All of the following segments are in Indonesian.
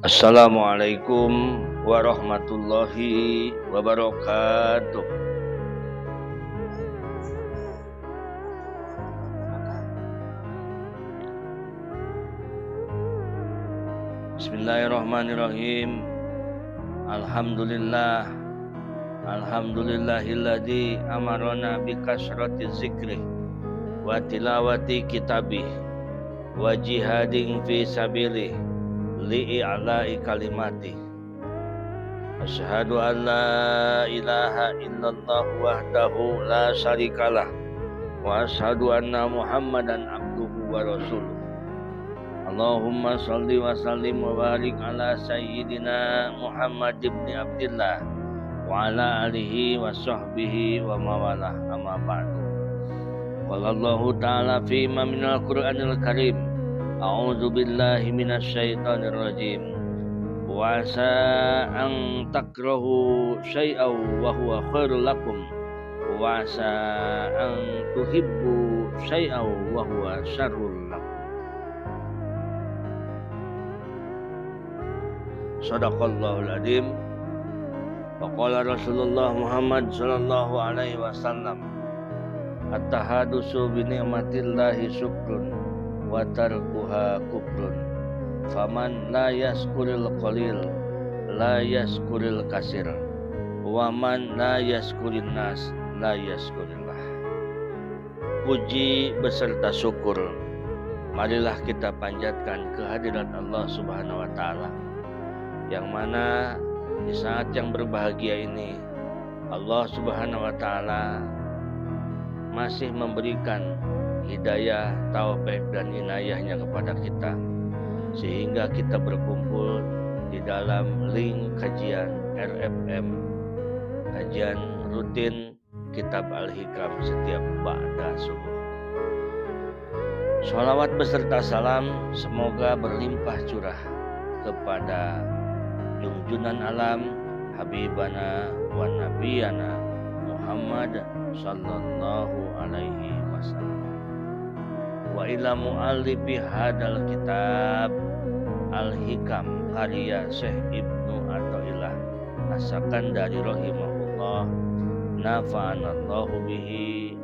Assalamualaikum warahmatullahi wabarakatuh. Bismillahirrahmanirrahim. Alhamdulillah. Alhamdulillahilladzi amarona bikasrati zikri wa tilawati kitabih wa jihadin fi sabilih li'a'la'i kalimati. Asyhadu an la ilaha illallah wahdahu la syarikalah wa asyhadu anna Muhammadan abduhu wa rasuluh. Allahumma shalli wa sallim wa barik ala sayyidina Muhammad ibn Abdillah wa ala alihi wa sahbihi wa mawalah, amma ba'du. Qala Allahu ta'ala fi ma minal Qur'anil Karim, a'udzu billahi minasyaitonir rajim. Wa asa an takrahu syai'an wa huwa khairul lakum wa asa an tuhibbu syai'an wa huwa syarrul lakum. Shadaqallahul adzim. Wa qala Rasulullah Muhammad sallallahu alaihi wasallam, at-tahadusu bi ni'matillahi syukrun wa tarkuha kufrun. Faman la yaskuril qalil la yaskuril kasir, wa man la yaskurin nas la yaskurillah. Puji beserta syukur marilah kita panjatkan kehadirat Allah Subhanahu wa taala, yang mana di saat yang berbahagia ini Allah Subhanahu wa taala masih memberikan hidayah, taufik dan inayahnya kepada kita, sehingga kita berkumpul di dalam link kajian RFM, kajian rutin Kitab Al-Hikam setiap ba'da subuh. Sholawat beserta salam semoga berlimpah curah kepada junjunan alam Habibana wa Nabiyana Muhammad sallallahu alaihi wasallam, wa ila mu'allifi hadal kitab Al-Hikam karya Syekh Ibnu Athaillah As-Sakandari rahimahullah, nafa'anallahu bihi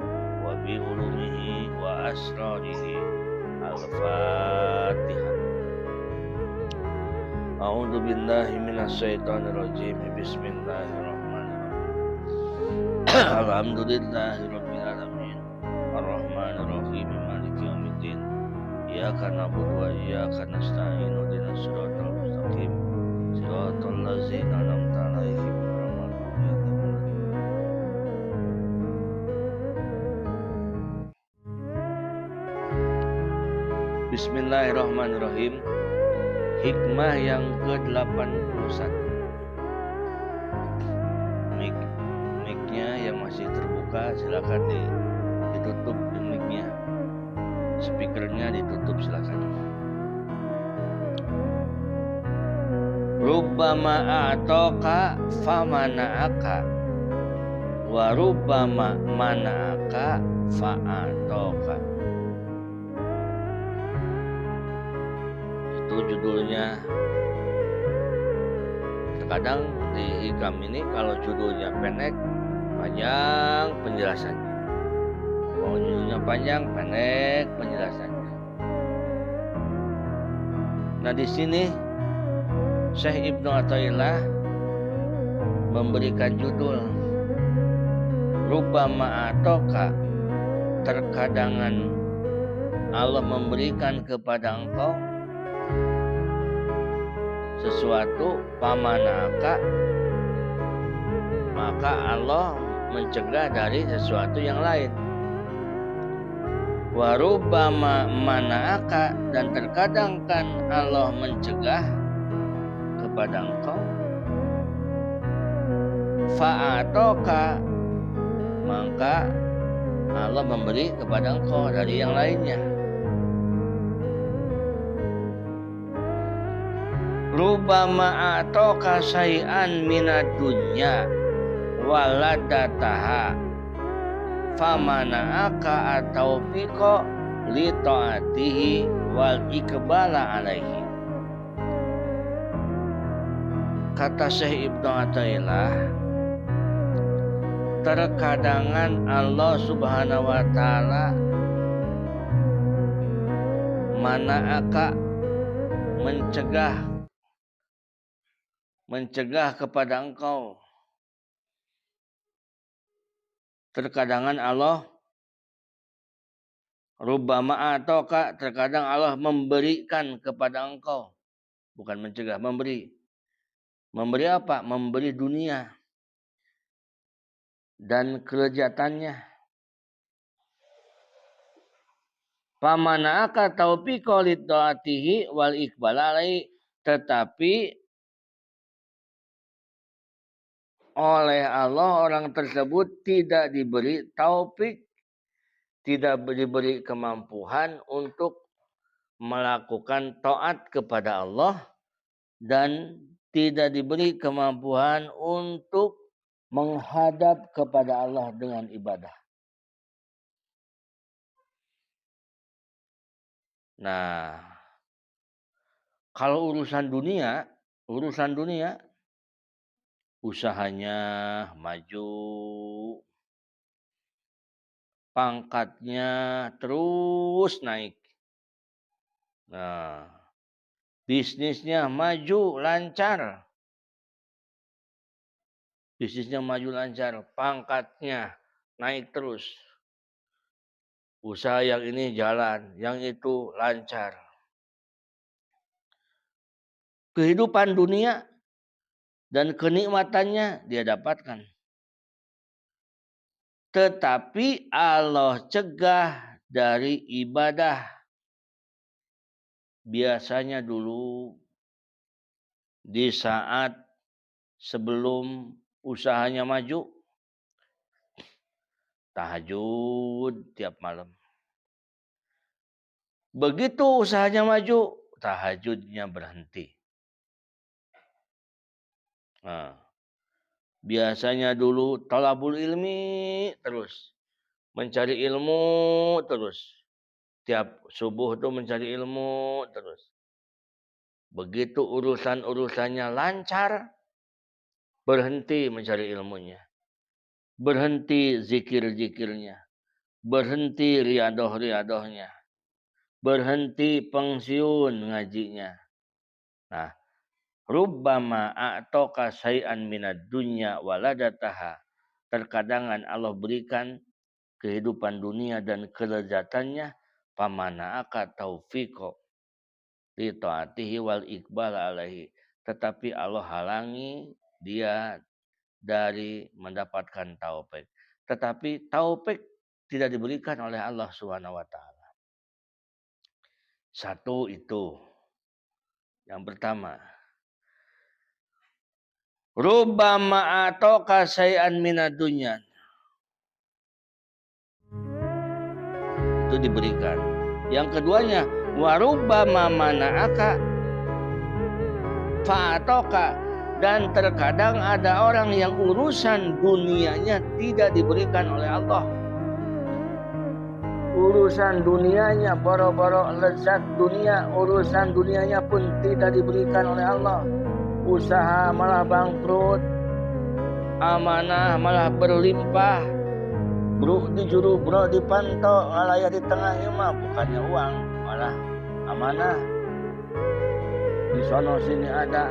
wa bi ulumihi wa asrarihi. Al-Fatihah. A'udzu billahi minasyaitonir rajim. Bismillahirrahmanirrahim. Alhamdulillahirabbil alamin. Arrahmanir rahim. Maliki yaumiddin. Iyyaka na'budu wa iyyaka nasta'in. Ihdinas siratal mustaqim. Siratal ladzina an'amta 'alaihim ghairil maghdubi 'alaihim. Bismillahirrahmanirrahim. Hikmah yang ke-81. Mic-nya yang masih terbuka silakan ditutup mic-nya. Speakernya ditutup silakan. Rubbama a'taka famana'aka wa rubbama mana'aka fa'ataka. Itu judulnya. Terkadang di hikam ini kalau judulnya pendek, panjang penjelasannya. Kalau judulnya panjang, pendek penjelasannya. Nah, di sini Syekh Ibnu Athaillah memberikan judul Rubbama atoka, terkadangan Allah memberikan kepada engkau sesuatu, pamanaka, maka Allah mencegah dari sesuatu yang lain. Warubbama mana'aka, dan terkadang kan Allah mencegah kepada engkau. Fa'atoka, maka Allah memberi kepada engkau dari yang lainnya. Rubbama atoka syai'an minad dunya waladataha famana'aka at-taufiqa li ta'atihi wal iqbala alaihi. kata Syekh Ibnu Athaillah, terkadangan Allah Subhanahu wa taala mana'aka mencegah kepada engkau. Terkadangan Allah rubbama atauka, terkadang Allah memberikan kepada engkau. Bukan mencegah, memberi. Memberi apa? Memberi dunia dan kelezatannya. Pamana'aka taufiqa lidhaatihi wal iqbal alaihi, tetapi oleh Allah orang tersebut tidak diberi taufik, tidak diberi kemampuan untuk melakukan taat kepada Allah, dan tidak diberi kemampuan untuk menghadap kepada Allah dengan ibadah. Nah, kalau urusan dunia, usahanya maju, pangkatnya terus naik. Nah, bisnisnya maju lancar. Pangkatnya naik terus. Usaha yang ini jalan, yang itu lancar. Kehidupan dunia dan kenikmatannya dia dapatkan. Tetapi Allah cegah dari ibadah. Biasanya dulu di saat sebelum usahanya maju, tahajud tiap malam. Begitu usahanya maju, tahajudnya berhenti. Nah, biasanya dulu talabul ilmi terus. Mencari ilmu terus. Tiap subuh tuh mencari ilmu terus. Begitu urusan-urusannya lancar, berhenti mencari ilmunya. Berhenti zikir-zikirnya. Berhenti riadoh-riadohnya. Berhenti pensiun ngajinya. Nah, rubbama a'toka syai'an minad dunya waladataha. Terkadangan Allah berikan kehidupan dunia dan kelezatannya, pamana'aka taufiqo li ta'atihi wal iqbal alaihi. Tetapi Allah halangi dia dari mendapatkan taufik. Tetapi taufik tidak diberikan oleh Allah Subhanahu wa taala. Satu itu. Yang pertama. Rubbama atoka syai'an minad dunya. Itu diberikan. Yang keduanya, wa rubbama mana'aka fa'atoka. Dan terkadang ada orang yang urusan dunianya tidak diberikan oleh Allah. Urusan dunianya, boro-boro lezat dunia, urusan dunianya pun tidak diberikan oleh Allah. Usaha malah bangkrut, amanah malah berlimpah, bro dijuru bro dipantau, alaya di tengah imam, bukannya uang, malah amanah. Di sono sini ada,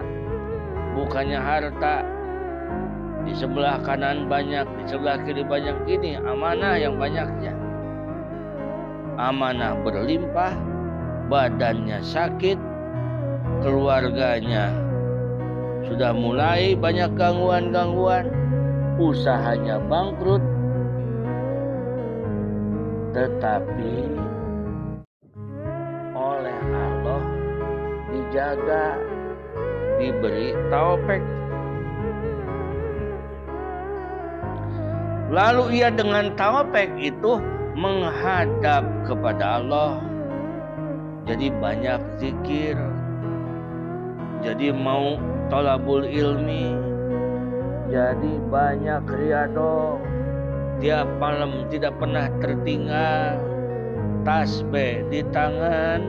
bukannya harta. Di sebelah kanan banyak, di sebelah kiri banyak, ini amanah yang banyaknya. Amanah berlimpah, badannya sakit, keluarganya sudah mulai banyak gangguan-gangguan, usahanya bangkrut, tetapi oleh Allah dijaga, diberi taufik. Lalu ia dengan taufik itu menghadap kepada Allah, jadi banyak zikir, jadi mau thalabul ilmi, jadi banyak riyadhah, tiap malam tidak pernah tertinggal, tasbih di tangan,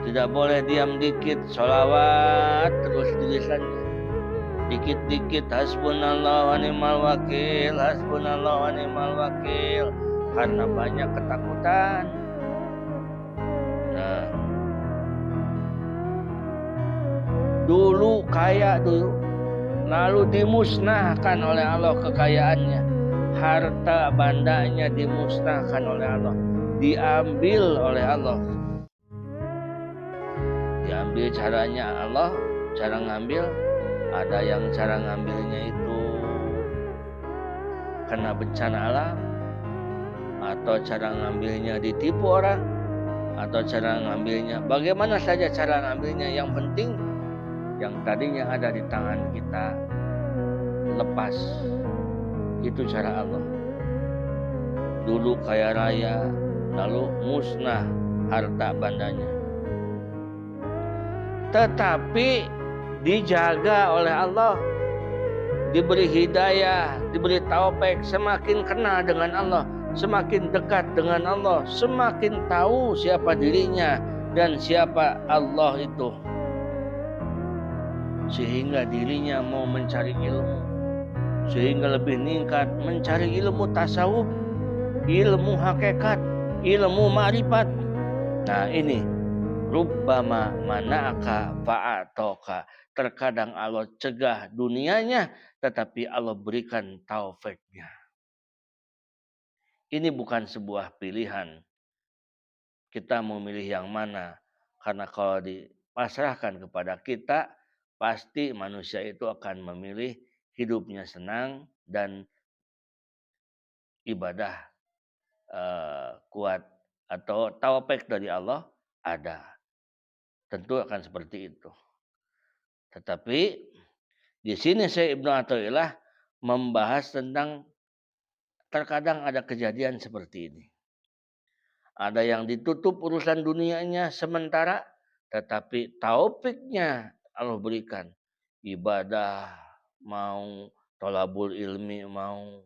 Tidak boleh diam dikit, sholawat terus di lisannya. Dikit-dikit hasbunallah wa ni'mal wakil, hasbunallah wa ni'mal wakil. Karena banyak ketakutan. Nah, dulu kaya dulu, lalu dimusnahkan oleh Allah kekayaannya. Harta bandanya dimusnahkan oleh Allah, diambil oleh Allah. Diambil caranya Allah, cara ngambil, ada yang cara ngambilnya itu kena bencana alam, atau cara ngambilnya ditipu orang, atau cara ngambilnya bagaimana saja cara ngambilnya, yang penting yang tadinya ada di tangan kita lepas. Itu cara Allah. Dulu kaya raya, lalu musnah harta bandanya. Tetapi dijaga oleh Allah, diberi hidayah, diberi taufik, semakin kenal dengan Allah, semakin dekat dengan Allah, semakin tahu siapa dirinya dan siapa Allah itu, sehingga dirinya mau mencari ilmu, sehingga lebih meningkat mencari ilmu tasawuf, ilmu hakikat, ilmu ma'rifat. Nah ini rubbama mana'aka fa'atoka. Terkadang Allah cegah dunianya, tetapi Allah berikan taufiknya. Ini bukan sebuah pilihan. Kita mau milih yang mana? Karena kalau dipasrahkan kepada kita, pasti manusia itu akan memilih hidupnya senang dan ibadah kuat atau taufik dari Allah ada. Tentu akan seperti itu. Tetapi di sini Syekh Ibnu Athaillah membahas tentang terkadang ada kejadian seperti ini. Ada yang ditutup urusan dunianya sementara, tetapi taufiknya Allah berikan. Ibadah mau, thalabul ilmi mau.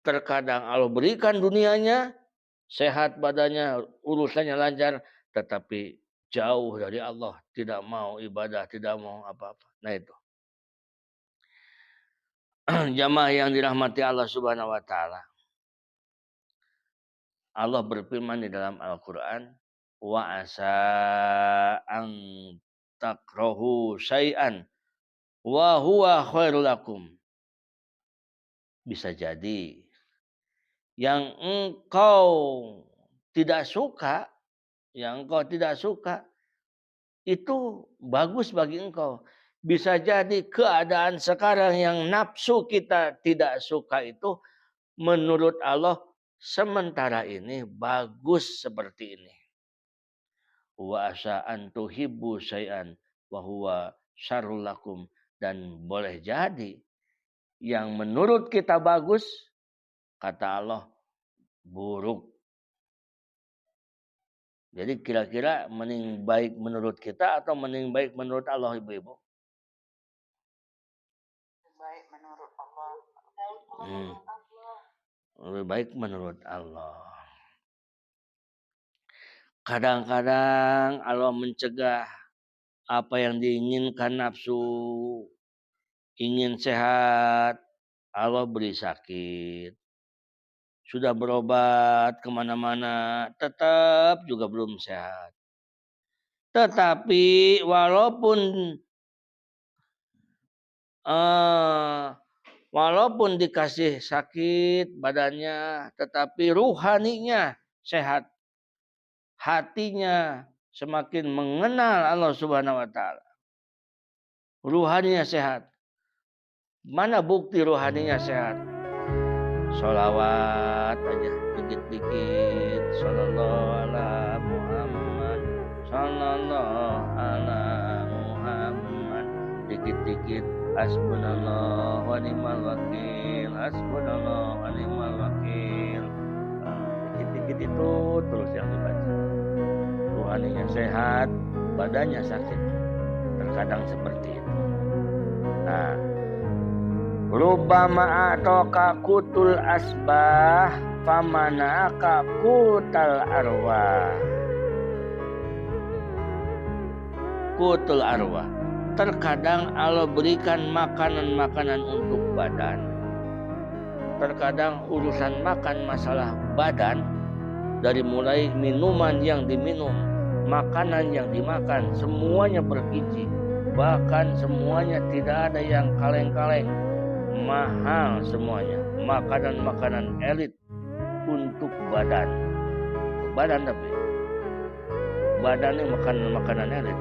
Terkadang Allah berikan dunianya, sehat badannya, urusannya lancar, tetapi jauh dari Allah, tidak mau ibadah, tidak mau apa-apa. Nah itu. Jamaah yang dirahmati Allah Subhanahu wa taala. Allah berfirman di dalam Al-Qur'an, wa asa an takrahu syai'an wa huwa khairul lakum. Bisa jadi yang engkau tidak suka, itu bagus bagi engkau. Bisa jadi keadaan sekarang yang nafsu kita tidak suka itu menurut Allah sementara ini bagus seperti ini. Wa asa an tuhibbu syai'an wa huwa syarrul lakum. Dan boleh jadi yang menurut kita bagus, kata Allah, buruk. Jadi kira-kira mending baik menurut kita atau mending baik menurut Allah, ibu-ibu? Baik menurut Allah. Lebih baik menurut Allah. Kadang-kadang Allah mencegah apa yang diinginkan nafsu. Ingin sehat, Allah beri sakit. Sudah berobat kemana-mana, tetap juga belum sehat. Tetapi walaupun dikasih sakit badannya, tetapi ruhaninya sehat. Hatinya semakin mengenal Allah Subhanahu wa taala. Ruhaninya sehat. Mana bukti rohaninya sehat? Sholawat aja dikit-dikit. Sallallahu ala Muhammad, sallallahu ala Muhammad. Dikit-dikit. Hasbunallah wa ni'mal wakil, hasbunallah wa ni'mal wakil. Dikit-dikit itu terus yang dibaca. Rohaninya sehat, badannya sakit. Terkadang seperti itu. Nah, rubbama atoka kutul asbah famanaka kutal arwah. kutul arwah. Terkadang Allah berikan makanan-makanan untuk badan. Terkadang urusan makan masalah badan, dari mulai minuman yang diminum, makanan yang dimakan, semuanya bergizi. Bahkan semuanya tidak ada yang kaleng-kaleng. Mahal semuanya. Makanan-makanan elit untuk badan. Badan tapi badannya makanan elit.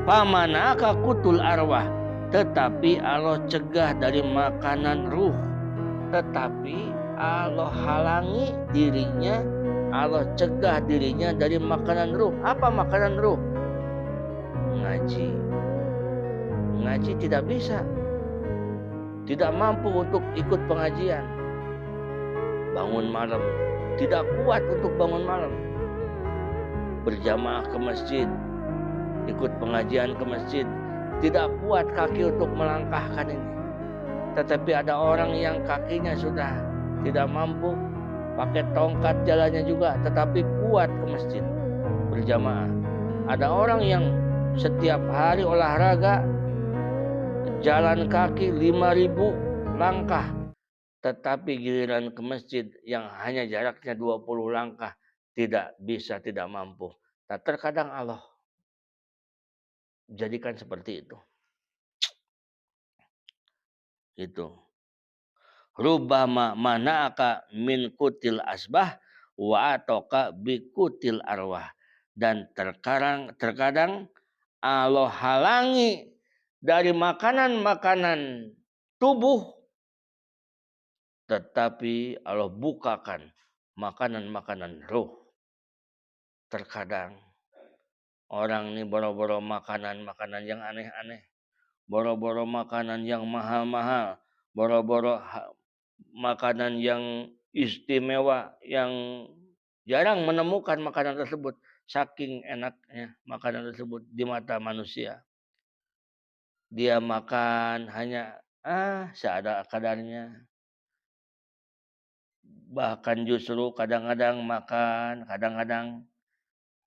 Pamanaka kutul arwah, tetapi Allah cegah dari makanan ruh. Tetapi Allah halangi dirinya, Allah cegah dirinya dari makanan ruh. Apa makanan ruh? Ngaji. Ngaji tidak bisa. Tidak mampu untuk ikut pengajian. Bangun malam. Tidak kuat untuk bangun malam. Berjamaah ke masjid. Ikut pengajian ke masjid. Tidak kuat kaki untuk melangkahkan ini. Tetapi ada orang yang kakinya sudah tidak mampu. Pakai tongkat jalannya juga. Tetapi kuat ke masjid. Berjamaah. Ada orang yang setiap hari olahraga. Jalan kaki 5.000 langkah. Tetapi giliran ke masjid yang hanya jaraknya 20 langkah. Tidak bisa, tidak mampu. Nah, terkadang Allah jadikan seperti itu. Itu. Rubama mana'aka min kutil asbah wa atoka bikutil arwah. Dan terkadang Allah halangi dari makanan-makanan tubuh, tetapi Allah bukakan makanan-makanan ruh. Terkadang orang ini boro-boro makanan yang aneh-aneh, boro-boro makanan yang mahal-mahal, boro-boro makanan yang istimewa, yang jarang menemukan makanan tersebut. Saking enaknya makanan tersebut di mata manusia. Dia makan hanya seada kadarnya. Bahkan justru kadang-kadang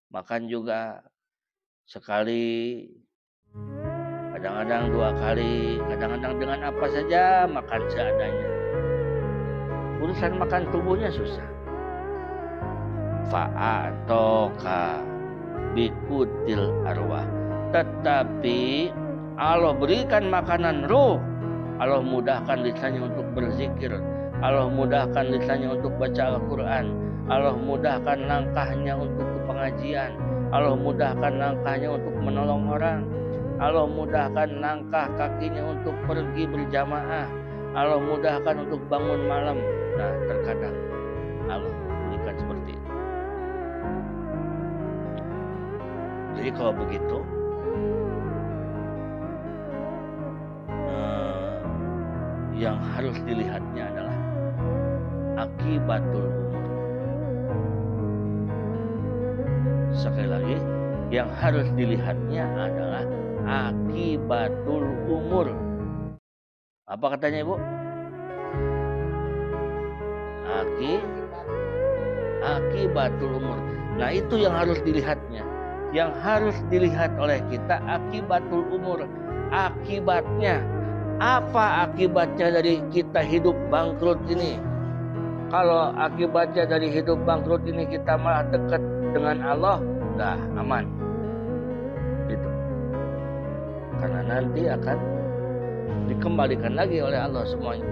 makan juga sekali, kadang-kadang 2 kali, kadang-kadang dengan apa saja makan seadanya. Urusan makan tubuhnya susah. Fa'atoka bikutil arwah. Tetapi Allah berikan makanan ruh. Allah mudahkan lisannya untuk berzikir. Allah mudahkan lisannya untuk baca Al-Quran. Allah mudahkan langkahnya untuk ke pengajian. Allah mudahkan langkahnya untuk menolong orang. Allah mudahkan langkah kakinya untuk pergi berjamaah. Allah mudahkan untuk bangun malam. Nah, terkadang Allah berikan seperti itu. Jadi kalau begitu, yang harus dilihatnya adalah akibatul umur. Sekali lagi, yang harus dilihatnya adalah akibatul umur. Apa katanya Ibu? Akibatul umur. Nah, itu yang harus dilihatnya. Yang harus dilihat oleh kita akibatul umur. Akibatnya. Apa akibatnya dari kita hidup bangkrut ini? Kalau akibatnya dari hidup bangkrut ini kita malah dekat dengan Allah, dah aman. Itu. Karena nanti akan dikembalikan lagi oleh Allah semuanya.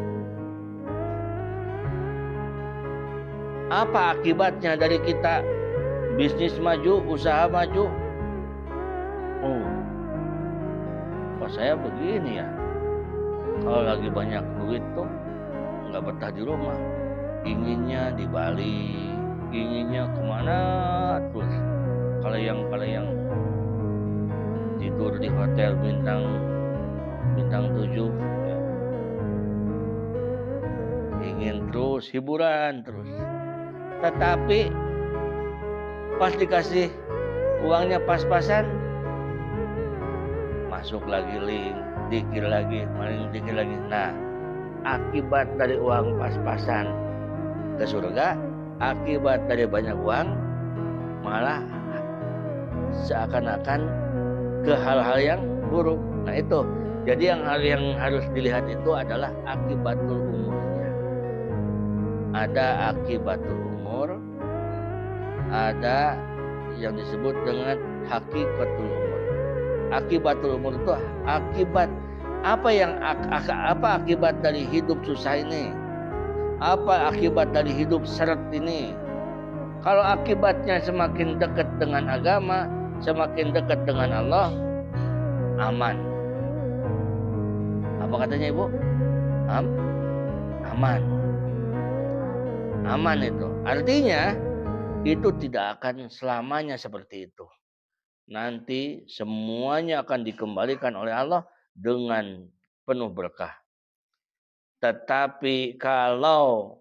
Apa akibatnya dari kita bisnis maju, usaha maju? Kok saya begini ya? Kalau lagi banyak duit tuh nggak betah di rumah. Inginnya di Bali, inginnya kemana terus. Kalau yang tidur di hotel bintang 7, ya. Ingin terus hiburan terus. Tetapi pas dikasih uangnya pas-pasan, masuk lagi link, dikir lagi. Nah, akibat dari uang pas-pasan ke surga akibat dari banyak uang malah seakan-akan ke hal-hal yang buruk. Nah itu, jadi yang harus dilihat itu adalah akibatul umurnya. Ada akibatul umur, ada yang disebut dengan hakikatul umur. Akibatul umur itu akibat apa akibat dari hidup susah ini? Apa akibat dari hidup seret ini? Kalau akibatnya semakin dekat dengan agama, semakin dekat dengan Allah, aman. Apa katanya Ibu? Aman. Aman itu. Artinya itu tidak akan selamanya seperti itu. Nanti semuanya akan dikembalikan oleh Allah dengan penuh berkah. Tetapi kalau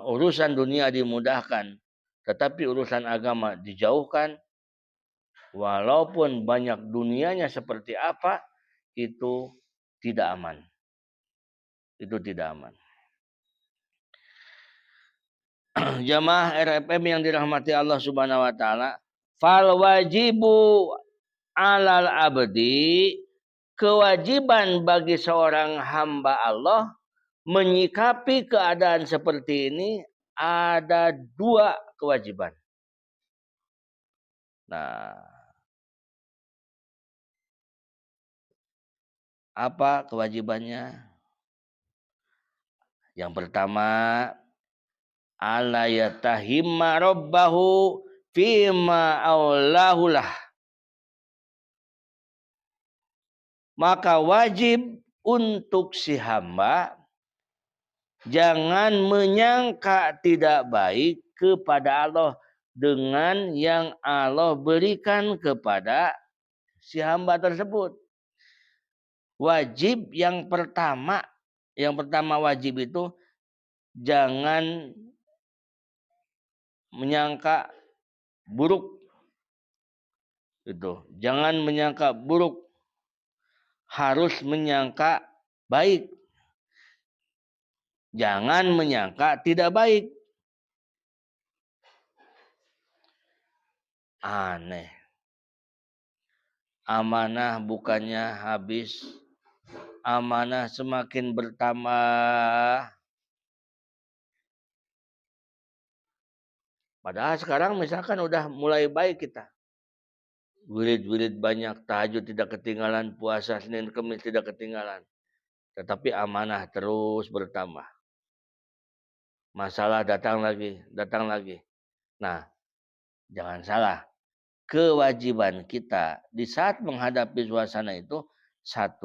urusan dunia dimudahkan, tetapi urusan agama dijauhkan, walaupun banyak dunianya seperti apa, itu tidak aman. Itu tidak aman. Jamaah RFM yang dirahmati Allah Subhanahu wa taala, fal wajibu alal abdi, kewajiban bagi seorang hamba Allah menyikapi keadaan seperti ini ada 2 kewajiban. Nah, apa kewajibannya? Yang pertama, ala yatahimma rabbahu fima aulahulah. Maka wajib untuk si hamba jangan menyangka tidak baik kepada Allah dengan yang Allah berikan kepada si hamba tersebut. Wajib yang pertama wajib itu jangan menyangka buruk. Itu, jangan menyangka buruk. Harus menyangka baik. Jangan menyangka tidak baik. Aneh. Amanah bukannya habis. Amanah semakin bertambah. Padahal sekarang misalkan udah mulai baik kita. Wirid-wirid banyak, tahajud tidak ketinggalan, puasa Senin Kemis tidak ketinggalan. Tetapi amanah terus bertambah. Masalah datang lagi. Nah, jangan salah. Kewajiban kita di saat menghadapi suasana itu, 1,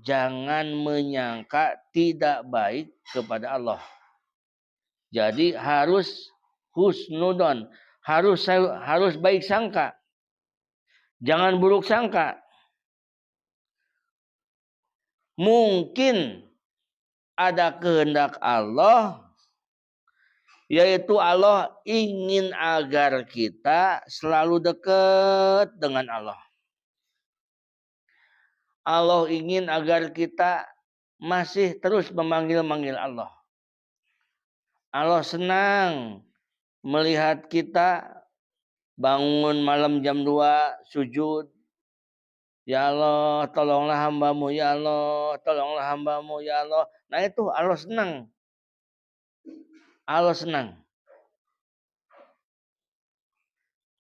jangan menyangka tidak baik kepada Allah. Jadi harus husnudon, harus baik sangka. Jangan buruk sangka. Mungkin ada kehendak Allah, yaitu Allah ingin agar kita selalu dekat dengan Allah. Allah ingin agar kita masih terus memanggil-manggil Allah. Allah senang melihat kita bangun malam jam 2 sujud. Ya Allah, tolonglah hamba-Mu. Ya Allah, tolonglah hamba-Mu. Ya Allah. Nah itu Allah senang. Allah senang.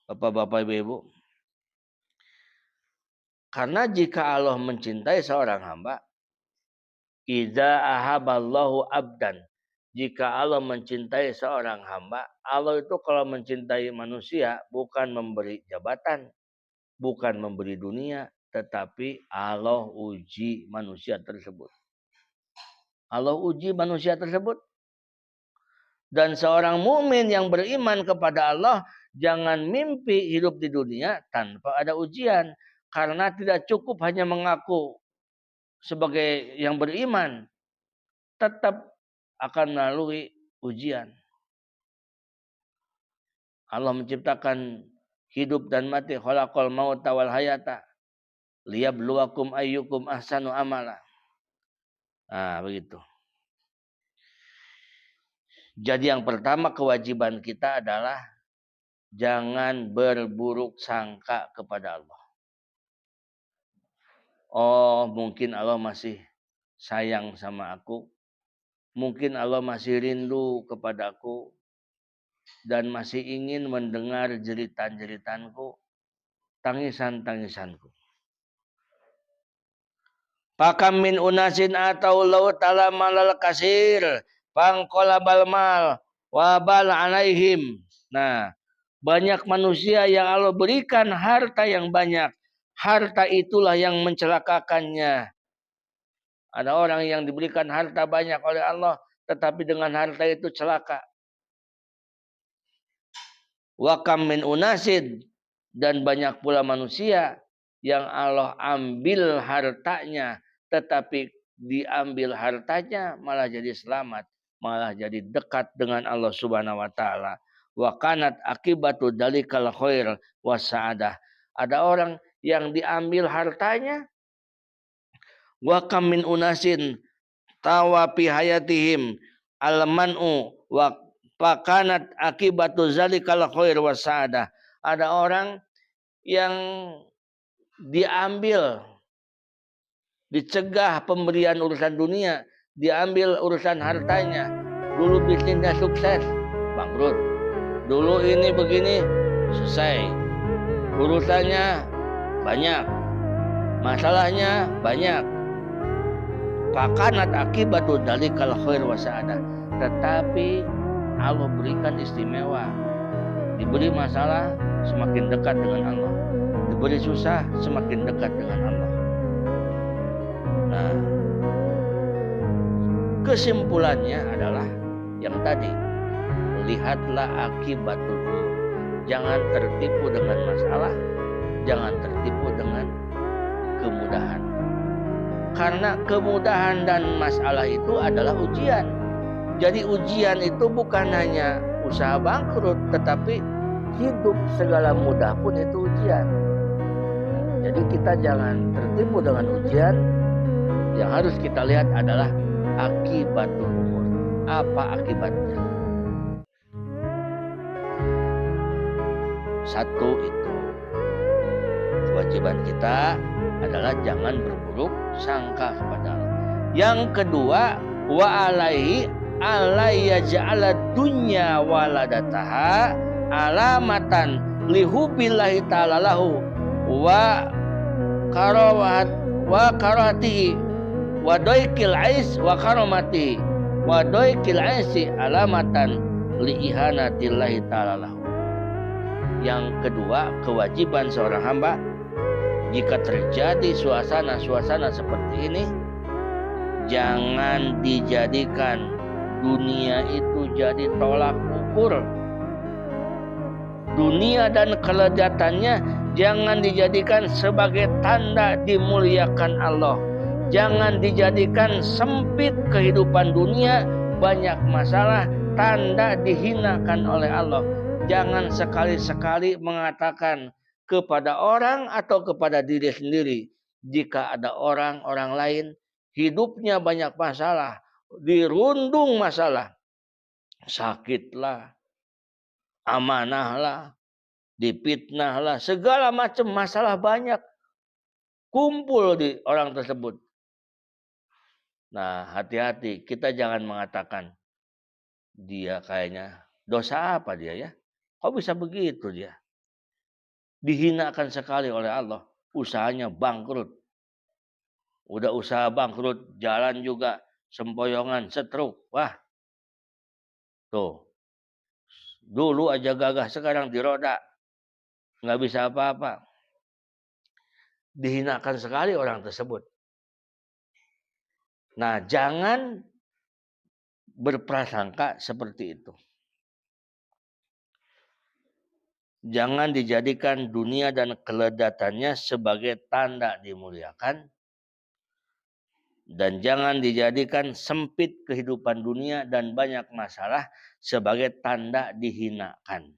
Bapak-bapak, ibu-ibu. Karena jika Allah mencintai seorang hamba, idza ahaballahu abdan. Jika Allah mencintai seorang hamba, Allah itu kalau mencintai manusia bukan memberi jabatan, bukan memberi dunia, tetapi Allah uji manusia tersebut. Allah uji manusia tersebut. Dan seorang mukmin yang beriman kepada Allah jangan mimpi hidup di dunia tanpa ada ujian. Karena tidak cukup hanya mengaku sebagai yang beriman. Tetap akan melalui ujian. Allah menciptakan hidup dan mati, khalaqal mauta wal hayata liyabluwakum ayyukum ahsanu amala. Nah, begitu. Jadi yang pertama kewajiban kita adalah jangan berburuk sangka kepada Allah. Oh, mungkin Allah masih sayang sama aku. Mungkin Allah masih rindu kepadaku dan masih ingin mendengar jeritan-jeritanku, tangisan-tangisanku. Pakam min unasin atau laut ala malal kasir pangkolabal mal wabal alaihim. Nah, banyak manusia yang Allah berikan harta yang banyak. Harta itulah yang mencelakakannya. Ada orang yang diberikan harta banyak oleh Allah, tetapi dengan harta itu celaka. Wa kam min unasin, dan banyak pula manusia yang Allah ambil hartanya, tetapi diambil hartanya malah jadi selamat, malah jadi dekat dengan Allah Subhanahu wa taala. Wa kanat akibatu dalikal khair wasaadah. Ada orang yang diambil hartanya, wa kam min unasin tawapi hayatihim almanu wa pakanat akibatu zalikal khair wasaadah. Ada orang yang diambil, dicegah pemberian urusan dunia, diambil urusan hartanya. Dulu bisnisnya sukses, bangkrut. Dulu ini begini, selesai. Urusannya banyak, masalahnya banyak. Pakanat akibatu dalikal khair wasaadah. Tetapi Allah berikan istimewa. Diberi masalah semakin dekat dengan Allah. Diberi susah semakin dekat dengan Allah. Nah, kesimpulannya adalah yang tadi, lihatlah akibatul umur. Jangan tertipu dengan masalah, jangan tertipu dengan kemudahan. Karena kemudahan dan masalah itu adalah ujian. Jadi ujian itu bukan hanya usaha bangkrut, tetapi hidup segala mudah pun itu ujian. Jadi kita jangan tertipu dengan ujian. Yang harus kita lihat adalah akibatul umur. Apa akibatnya? Satu itu, kewajiban kita adalah jangan berburuk sangka kepada Allah. Yang kedua, wa alaihi alaiya ja'ala dunya waladataha alamatan lihubillahi ta'ala lahu wa karahatihi wa doikil ais wa karamatihi wa doikil aisi alamatan liihanatillahi ta'ala lahu. Yang kedua, kewajiban seorang hamba jika terjadi suasana-suasana seperti ini, jangan dijadikan dunia itu jadi tolak ukur. Dunia dan kelezatannya jangan dijadikan sebagai tanda dimuliakan Allah. Jangan dijadikan sempit kehidupan dunia, banyak masalah, tanda dihinakan oleh Allah. Jangan sekali-sekali mengatakan kepada orang atau kepada diri sendiri, jika ada orang lain hidupnya banyak masalah, dirundung masalah, sakitlah, amanahlah, dipitnahlah, segala macam masalah banyak kumpul di orang tersebut. Nah, hati-hati, kita jangan mengatakan dia kayaknya dosa apa dia ya? Kok bisa begitu dia? Dihinakan sekali oleh Allah, usahanya bangkrut. Udah usaha bangkrut, jalan juga sempoyongan, setruk. Wah, tuh. Dulu aja gagah, sekarang diroda. Nggak bisa apa-apa. Dihinakan sekali orang tersebut. Nah, jangan berprasangka seperti itu. Jangan dijadikan dunia dan kelezatannya sebagai tanda dimuliakan. Dan jangan dijadikan sempit kehidupan dunia dan banyak masalah sebagai tanda dihinakan.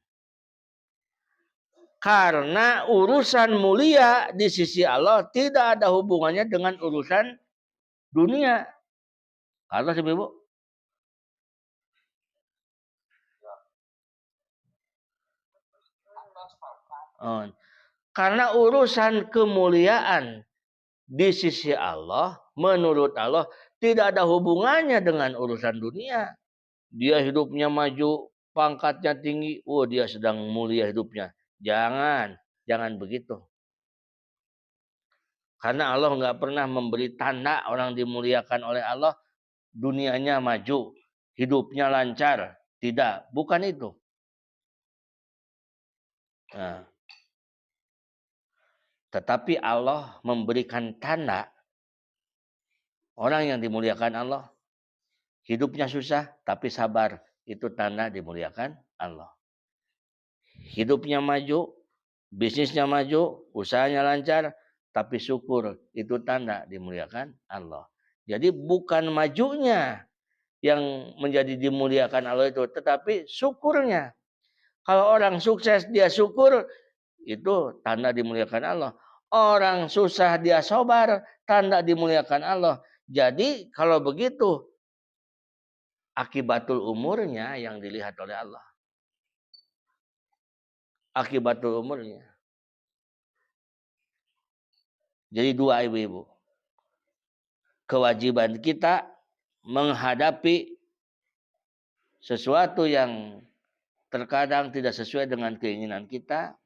Karena urusan mulia di sisi Allah tidak ada hubungannya dengan urusan dunia. Kalau Ibu, Karena urusan kemuliaan di sisi Allah, menurut Allah, tidak ada hubungannya dengan urusan dunia. Dia hidupnya maju, pangkatnya tinggi, dia sedang mulia hidupnya. Jangan begitu. Karena Allah nggak pernah memberi tanda orang dimuliakan oleh Allah, dunianya maju, hidupnya lancar. Tidak, bukan itu. Nah, tetapi Allah memberikan tanda orang yang dimuliakan Allah, hidupnya susah tapi sabar, itu tanda dimuliakan Allah. Hidupnya maju, bisnisnya maju, usahanya lancar, tapi syukur, itu tanda dimuliakan Allah. Jadi bukan majunya yang menjadi dimuliakan Allah itu, tetapi syukurnya. Kalau orang sukses dia syukur, itu tanda dimuliakan Allah. Orang susah dia sabar, tanda dimuliakan Allah. Jadi kalau begitu, akibatul umurnya yang dilihat oleh Allah. Akibatul umurnya. Jadi dua ibu-ibu. Kewajiban kita menghadapi sesuatu yang terkadang tidak sesuai dengan keinginan kita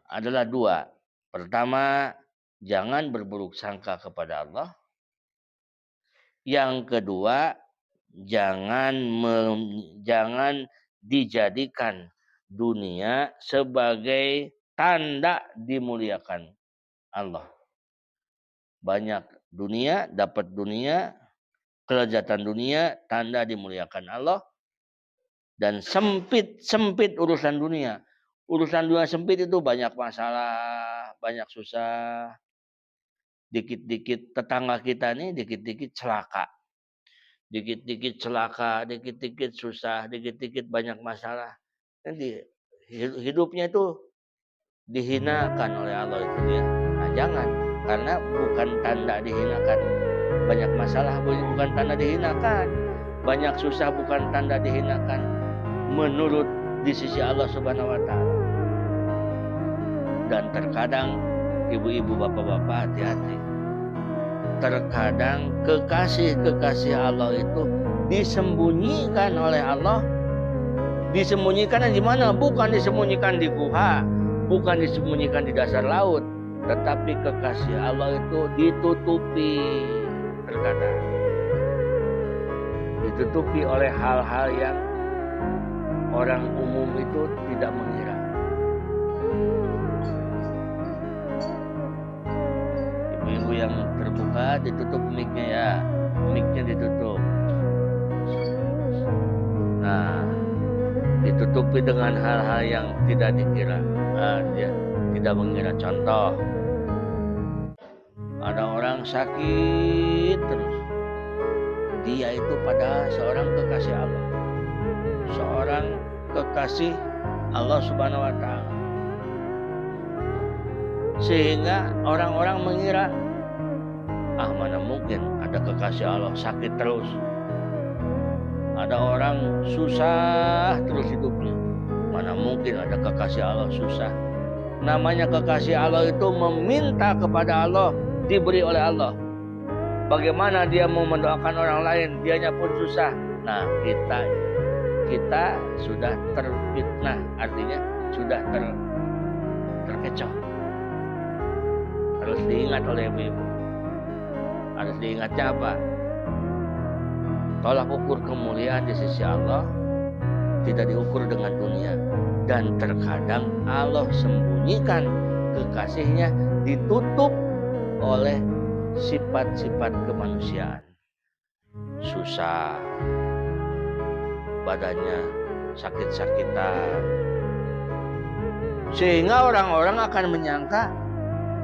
adalah dua. Pertama, jangan berburuk sangka kepada Allah. Yang kedua, jangan dijadikan dunia sebagai tanda dimuliakan Allah. Banyak dunia, dapat dunia, kelezatan dunia, tanda dimuliakan Allah. Dan sempit urusan dunia. Urusan dunia sempit itu banyak masalah, banyak susah. Dikit-dikit tetangga kita nih, dikit-dikit celaka. Dikit-dikit celaka, dikit-dikit susah, dikit-dikit banyak masalah. Nanti hidupnya itu dihinakan oleh Allah itu dia. Nah, jangan, karena bukan tanda dihinakan. Banyak masalah bukan tanda dihinakan. Banyak susah bukan tanda dihinakan. Menurut di sisi Allah Subhanahu wa taala. Dan terkadang ibu-ibu, bapak-bapak, hati-hati. Terkadang kekasih Allah itu disembunyikan oleh Allah. Disembunyikan di mana? Bukan disembunyikan di guha, bukan disembunyikan di dasar laut, tetapi kekasih Allah itu ditutupi. Terkadang ditutupi oleh hal-hal yang orang umum itu tidak mengira. Ibu-ibu yang terbuka ditutup mic-nya ya, mic-nya ditutup. Nah, ditutupi dengan hal-hal yang tidak dikira, dia tidak mengira. Contoh, ada orang sakit terus, dia itu padahal seorang kekasih Allah, seorang kekasih Allah Subhanahu wa taala. Sehingga orang-orang mengira, mana mungkin ada kekasih Allah sakit terus. Ada orang susah terus hidupnya, mana mungkin ada kekasih Allah susah. Namanya kekasih Allah itu meminta kepada Allah, diberi oleh Allah. Bagaimana dia mau mendoakan orang lain, dianya pun susah. Nah, kita sudah terfitnah, artinya sudah terkecoh. Harus diingat oleh ibu-ibu. Harus diingatnya apa? Tolak ukur kemuliaan di sisi Allah tidak diukur dengan dunia. Dan terkadang Allah sembunyikan kekasihnya, ditutup oleh sifat-sifat kemanusiaan. Susah, badannya sakit-sakitan. Sehingga orang-orang akan menyangka,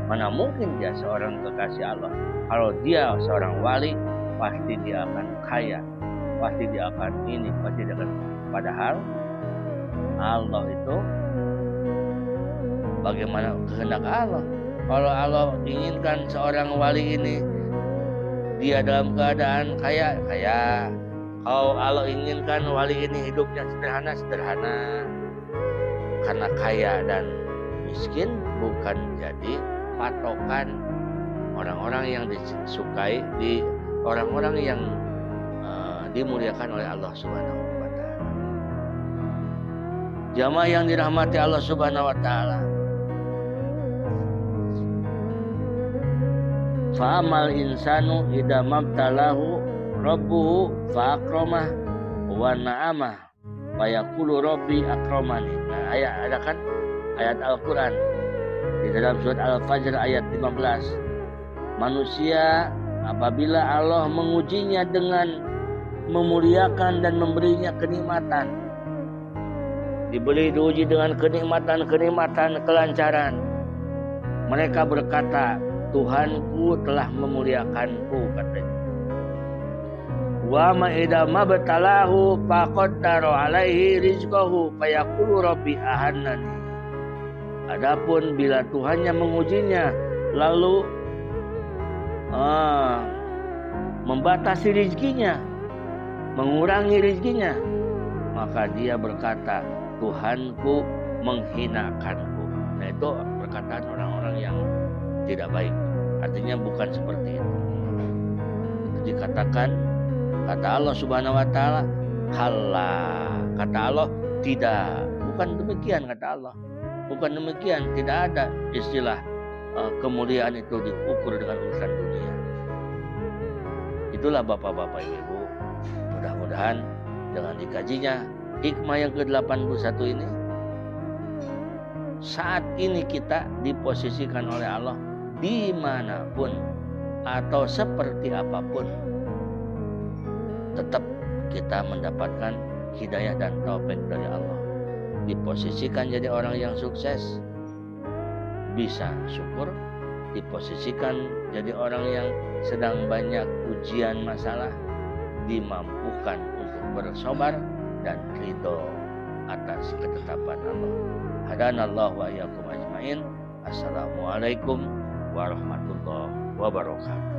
mana mungkin dia seorang kekasih Allah. Kalau dia seorang wali, pasti dia akan kaya, pasti dia akan ini, pasti dia akan. Padahal Allah itu bagaimana kehendak Allah. Kalau Allah inginkan seorang wali ini dia dalam keadaan kaya. Kalau Allah inginkan wali ini hidupnya sederhana. karena kaya dan miskin bukan jadi patokan orang-orang yang disukai, di orang-orang yang dimuliakan oleh Allah Subhanahu wa taala. Jamaah yang dirahmati Allah Subhanahu wa taala. Fa'amal insanu idza mabtalahu rabbuhu fa'akramah wa na'amah fa yaqulu rabbi akramani. Nah, ada kan ayat Al-Qur'an di dalam surat Al-Fajr ayat 15. Manusia apabila Allah mengujinya dengan memuliakan dan memberinya kenikmatan, diuji dengan kenikmatan, kelancaran, mereka berkata, Tuhanku telah memuliakanku, katanya. Wa ma idza mabtalahu faqaddara alaihi rizqahu fayaqulu rabbi ahannani. Adapun bila Tuhannya mengujinya lalu membatasi rizkinya, mengurangi rizkinya, maka dia berkata, Tuhanku menghinakanku. Nah, itu perkataan orang-orang yang tidak baik. Artinya bukan seperti itu. Itu dikatakan, kata Allah Subhanahu wa taala, kalla. Kata Allah, tidak. Bukan demikian, kata Allah. Bukan demikian, tidak ada istilah kemuliaan itu diukur dengan urusan dunia. Itulah Bapak-bapak Ibu. Mudah-mudahan dengan dikajinya hikmah yang ke-81 ini, saat ini kita diposisikan oleh Allah dimanapun atau seperti apapun, tetap kita mendapatkan hidayah dan taufik dari Allah. Diposisikan jadi orang yang sukses, bisa syukur. Diposisikan jadi orang yang sedang banyak ujian masalah, dimampukan untuk bersabar dan ridho atas ketetapan Allah. Hadanallahu wa iyyakum ajmain. Assalamualaikum warahmatullahi wabarakatuh.